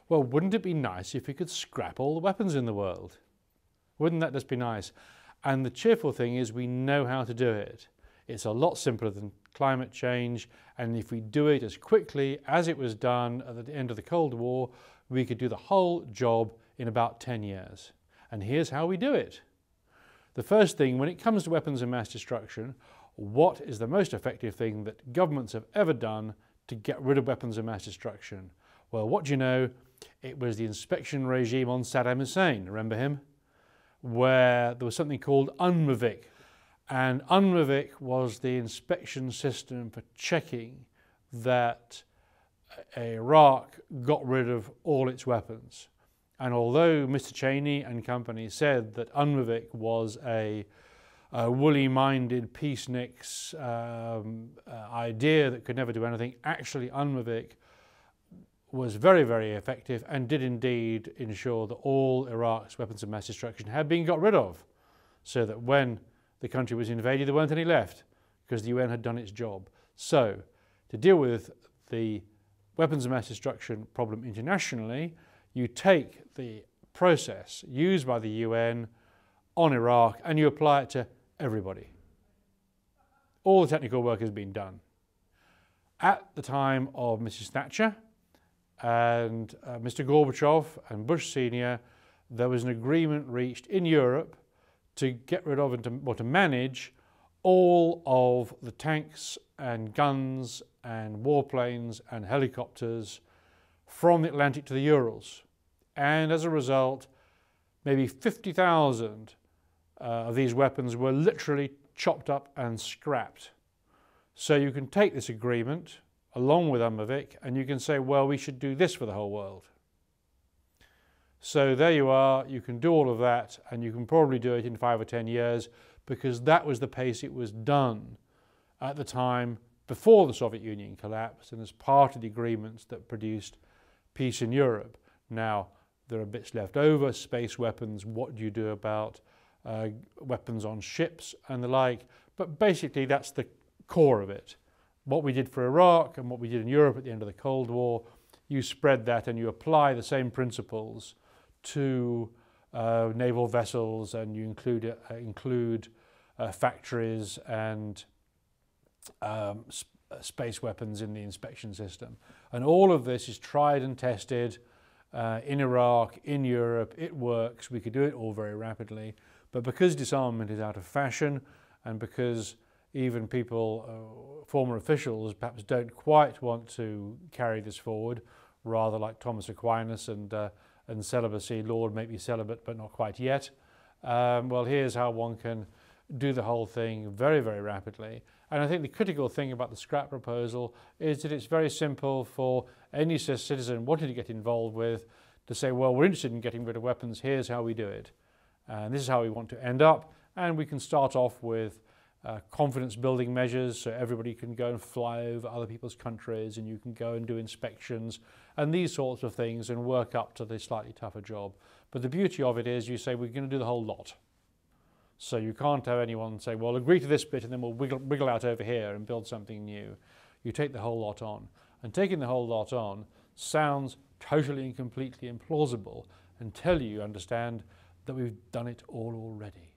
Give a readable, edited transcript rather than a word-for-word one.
well, wouldn't it be nice if we could scrap all the weapons in the world? Wouldn't that just be nice? And the cheerful thing is we know how to do it. It's a lot simpler than climate change, and if we do it as quickly as it was done at the end of the Cold War, we could do the whole job in about 10 years. And here's how we do it. The first thing, when it comes to weapons of mass destruction, what is the most effective thing that governments have ever done to get rid of weapons of mass destruction? Well, what do you know? It was the inspection regime on Saddam Hussein, remember him? Where there was something called UNMAVIC. And UNMAVIC was the inspection system for checking that Iraq got rid of all its weapons. And although Mr. Cheney and company said that UNMAVIC was a woolly-minded peaceniks idea that could never do anything, actually UNMAVIC was very, very effective and did indeed ensure that all Iraq's weapons of mass destruction had been got rid of, so that when the country was invaded there weren't any left, because the UN had done its job. So, to deal with the weapons of mass destruction problem internationally, you take the process used by the UN on Iraq and you apply it to everybody. All the technical work has been done. At the time of Mrs. Thatcher and Mr. Gorbachev and Bush Senior, there was an agreement reached in Europe to get rid of and to manage all of the tanks and guns and warplanes and helicopters from the Atlantic to the Urals. And as a result, maybe 50,000 of these weapons were literally chopped up and scrapped. So you can take this agreement along with UNMAVIC and you can say, well, we should do this for the whole world. So there you are, you can do all of that and you can probably do it in 5 or 10 years because that was the pace it was done at the time before the Soviet Union collapsed and as part of the agreements that produced peace in Europe. Now, there are bits left over, space weapons, what do you do about weapons on ships and the like, but basically that's the core of it. What we did for Iraq and what we did in Europe at the end of the Cold War, you spread that and you apply the same principles to naval vessels and you include factories and space weapons in the inspection system. And all of this is tried and tested in Iraq, in Europe. It works. We could do it all very rapidly. But because disarmament is out of fashion and because even people, former officials, perhaps don't quite want to carry this forward, rather like Thomas Aquinas and celibacy, Lord make me celibate but not quite yet. Well, here's how one can do the whole thing very, very rapidly. And I think the critical thing about the scrap proposal is that it's very simple for any citizen wanting to get involved with to say, well, we're interested in getting rid of weapons, here's how we do it. And this is how we want to end up. And we can start off with confidence building measures so everybody can go and fly over other people's countries and you can go and do inspections and these sorts of things and work up to the slightly tougher job. But the beauty of it is you say we're going to do the whole lot. So you can't have anyone say, well, agree to this bit and then we'll wiggle out over here and build something new. You take the whole lot on. And taking the whole lot on sounds totally and completely implausible until you understand that we've done it all already.